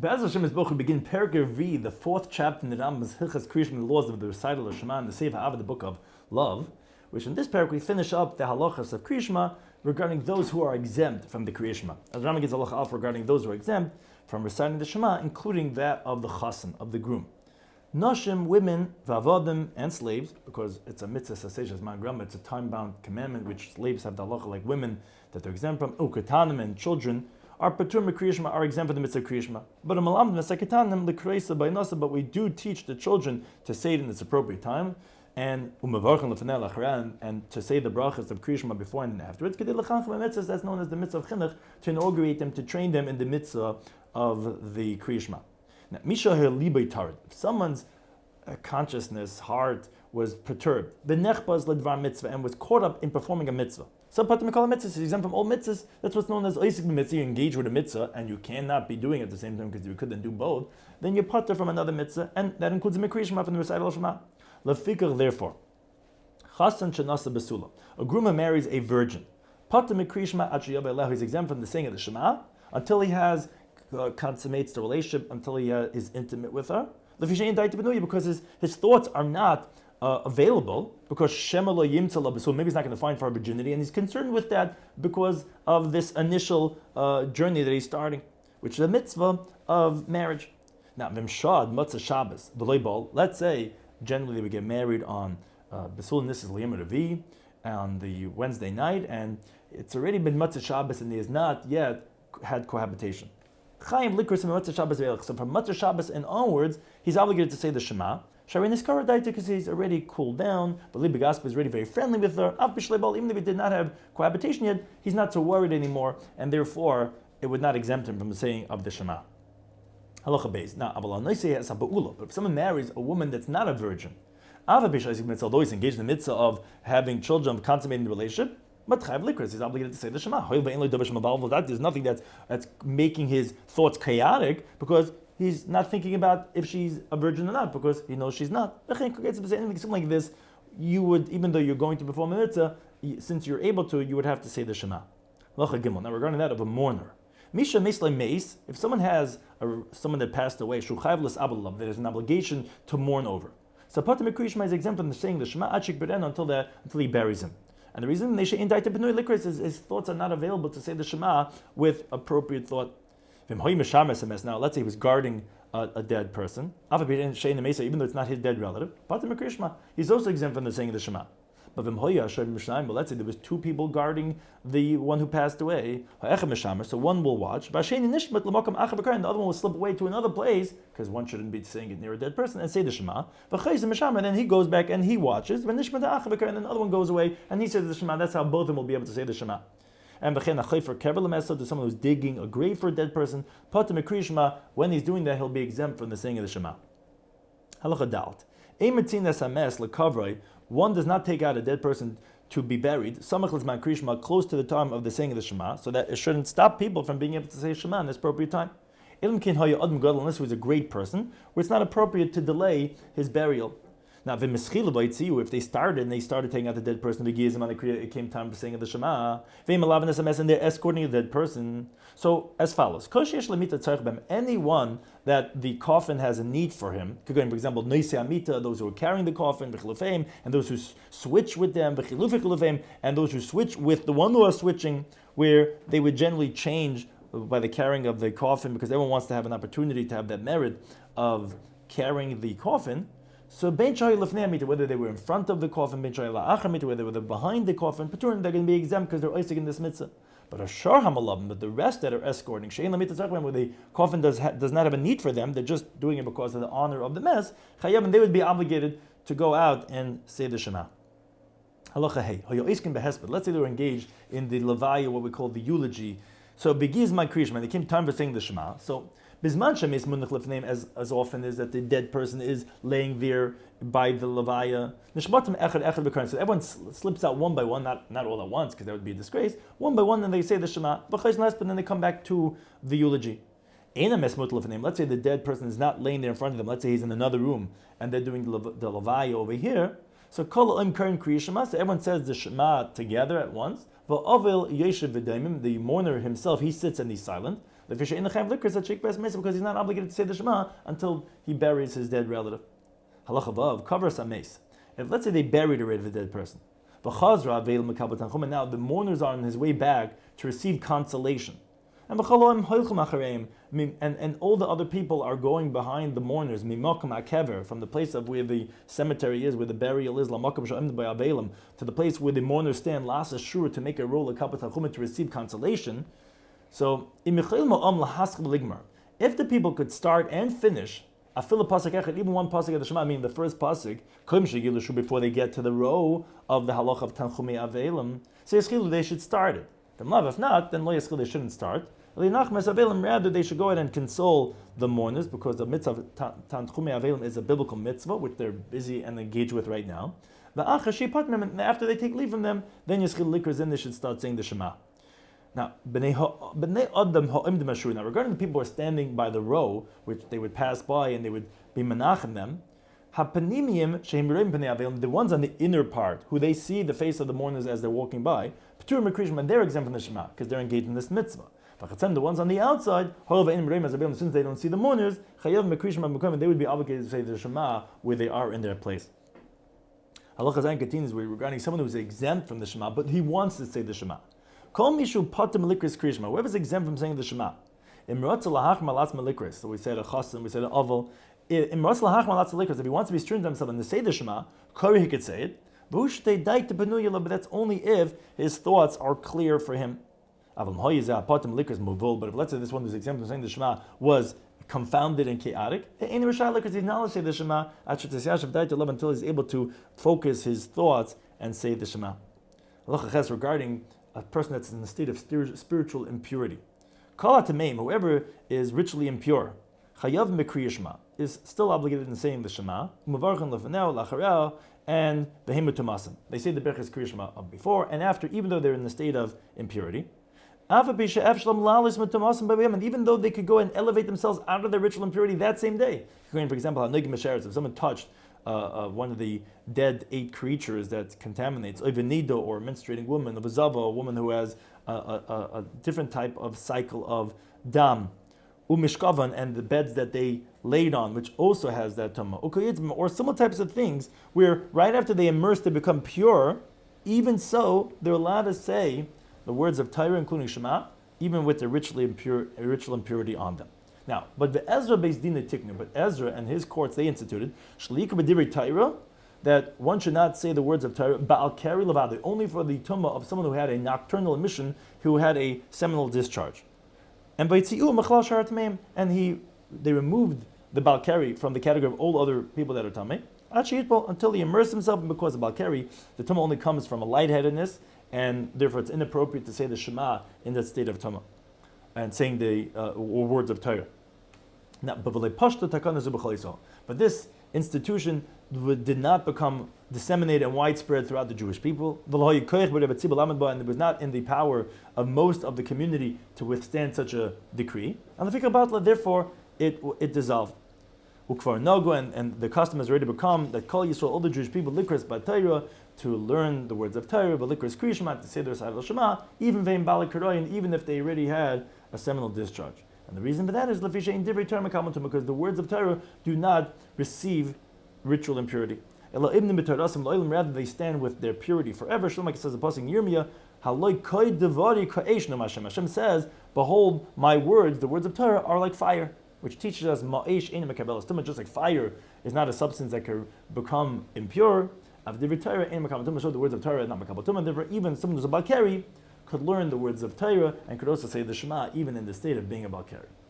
Be'ez Hashem is we begin Paragraph V, the fourth chapter in the Rambam's Hilchos Kri'as, the laws of the recital of Shema and the Sefer Av, the book of love, which in this paragraph we finish up the halachas of Kri'as regarding those who are exempt from the Kri'as. As Rambam gives halacha alpha regarding those who are exempt from reciting the Shema, including that of the chassan, of the groom. Nashim, women, v'avodim, and slaves, because it's a mitzvah saseshes man, it's a time-bound commandment which slaves have the halacha like women that they're exempt from. Uketanim and children are patur Kri'as, are exempt from the mitzvah Kri'as. But but we do teach the children to say it in its appropriate time, and to say the brachas of Kri'as before and afterwards. That's known as the mitzvah of chinuch, to inaugurate them, to train them in the mitzvah of the Kri'as. Now, if someone's consciousness, heart, was perturbed, and was caught up in performing a mitzvah. Some patur mikol mitzvahs is exempt from all mitzvahs. That's what's known as oisik mitzvah. You engage with a mitzvah, and you cannot be doing it at the same time because you could then do both. Then you're patur from another mitzvah, and that includes the Kri'as from the recital of Shema. Lefikach, therefore, chassan shenasa besula, a groom who marries a virgin, patur Kri'as he's exempt from the saying of the Shema until he has consummates the relationship, until he is intimate with her. Because his thoughts are not available, because Shema lo yimtza la besul, maybe he's not going to find for her virginity, and he's concerned with that because of this initial journey that he's starting, which is a mitzvah of marriage. Now, v'mshad matzah Shabbos b'loy, let's say generally we get married on besul, and this is liyam revi, on the Wednesday night, and it's already been matzah Shabbos, and he has not yet had cohabitation. So from matzah Shabbos and onwards, he's obligated to say the Shema. Because he's already cooled down, but Libi Gaspa is already very friendly with her. Even if he did not have cohabitation yet, he's not so worried anymore, and therefore it would not exempt him from the saying of the Shema. Halacha beis. Now, but if someone marries a woman that's not a virgin, although he's engaged in the mitzvah of having children, of consummating the relationship, but he's obligated to say the Shema. There's nothing that's making his thoughts chaotic, because he's not thinking about if she's a virgin or not, because he knows she's not. Something like this, you would, even though you're going to perform a mitzvah, since you're able to, you would have to say the Shema. Now regarding that of a mourner, if someone has someone that passed away, that is an obligation to mourn over. So patur Kri'as is exempt from saying the Shema until he buries him. And the reason is his thoughts are not available to say the Shema with appropriate thought. Now, let's say he was guarding a dead person, even though it's not his dead relative, he's also exempt from the saying of the Shema. But let's say there was two people guarding the one who passed away, so one will watch, and the other one will slip away to another place, because one shouldn't be saying it near a dead person, and say the Shema. And then he goes back and he watches, and then the other one goes away and he says the Shema. That's how both of them will be able to say the Shema. And to someone who's digging a grave for a dead person, patur Kri'as, when he's doing that, he'll be exempt from the saying of the Shema. Halacha dalt. One does not take out a dead person to be buried, close to the time of the saying of the Shema, so that it shouldn't stop people from being able to say Shema in this appropriate time. Unless he was a great person, where it's not appropriate to delay his burial. Now, if they started taking out the dead person, it came time for saying of the Shema, and they're escorting the dead person. So, as follows: anyone that the coffin has a need for him, for example, those who are carrying the coffin, and those who switch with them, and those who switch with the one who are switching, where they would generally change by the carrying of the coffin, because everyone wants to have an opportunity to have that merit of carrying the coffin. So whether they were in front of the coffin, whether they were behind the coffin, they're going to be exempt because they're oisik in this mitzvah. But but the rest that are escorting, where the coffin does not have a need for them, they're just doing it because of the honor of the mess, and they would be obligated to go out and say the Shema. Halacha hey, let's say they were engaged in the levaya, what we call the eulogy. So begiz my Kri'as, they came time for saying the Shema. So Bizman shemis munach lefneim, as often is that the dead person is laying there by the levaya. Nishmatim echad b'karan. So everyone slips out one by one, not all at once, because that would be a disgrace. One by one, and they say the Shema. But then they come back to the eulogy. Let's say the dead person is not laying there in front of them. Let's say he's in another room, and they're doing the levaya over here. So kol Kri'as Shema. So everyone says the Shema together at once. The mourner himself, he sits and he's silent. because he's not obligated to say the Shema until he buries his dead relative. Halacha vav covers a mace. If let's say they buried already the dead person, now the mourners are on his way back to receive consolation. And all the other people are going behind the mourners from the place of where the cemetery is, where the burial is, to the place where the mourners stand last ashur to make a roll of kabbat to receive consolation. So if the people could start and finish even one pasuk of the Shema, I mean the first pasuk, before they get to the row of the halach of Tanchumei Avelim, so they should start it. If not, then they shouldn't start. Rather, they should go ahead and console the mourners, because the mitzvah of Tanchumei Avelim is a biblical mitzvah, which they're busy and engaged with right now. And after they take leave from them, then they should start saying the Shema. Now, regarding the people who are standing by the row, which they would pass by and they would be menachem them, the ones on the inner part, who they see the face of the mourners as they're walking by, and they're exempt from the Shema, because they're engaged in this mitzvah. The ones on the outside, since they don't see the mourners, they would be obligated to say the Shema where they are in their place. Halacha Zayin continues regarding someone who is exempt from the Shema, but he wants to say the Shema. Whoever's exempt from saying the Shema. So we said a chassan, we said an oval. If he wants to be stringent on himself and to say the Shema, he could say it. But that's only if his thoughts are clear for him. But if let's say this one who's exempt from saying the Shema was confounded and chaotic, he's not to say the Shema until he's able to focus his thoughts and say the Shema. Regarding a person that's in a state of spiritual impurity. Whoever is ritually impure, is still obligated in saying the Shema, and the Hemutumasim. They say the Berachas Kri'as Shema before and after, even though they're in the state of impurity. And even though they could go and elevate themselves out of their ritual impurity that same day. For example, if someone touched one of the dead 8 creatures that contaminates, or a menstruating woman, of a zava, a woman who has a different type of cycle of dam, umishkavan, and the beds that they laid on, which also has that tama, or similar types of things, where right after they immerse, they become pure. Even so, they're allowed to say the words of Torah, including Shema, even with the ritual impurity on them. Now, but the Ezra based Dina Tiknu, but Ezra and his courts, they instituted Shlika b'divrei Torah, that one should not say the words of Torah ba'al kari levade, only for the tumah of someone who had a nocturnal emission, who had a seminal discharge. And b'yitziu machlal shar tameim, and they removed the ba'al kari from the category of all other people that are tamei until he immersed himself, and because of ba'al kari, the tumah only comes from a lightheadedness, and therefore it's inappropriate to say the Shema in that state of tumah and saying the words of Torah. Now, but this institution did not become disseminated and widespread throughout the Jewish people, and it was not in the power of most of the community to withstand such a decree. And therefore, it dissolved. And the custom has already become that Kol Yisrael, all the Jewish people, likras b'Torah, to learn the words of Torah, but likras Kri'as Shema, to say the recital of Shema, even vein balik karoyin, even if they already had a seminal discharge. And the reason for that is because the words of Torah do not receive ritual impurity. Rather, they stand with their purity forever. Shlomo says the pasuk in Yirmiyah, Hashem says, "Behold, my words, the words of Torah, are like fire," which teaches us just like fire is not a substance that can become impure. So the words of Torah is not makabel tumah. Therefore, even someone who's a balkari could learn the words of Torah and could also say the Shema even in the state of being a balkari.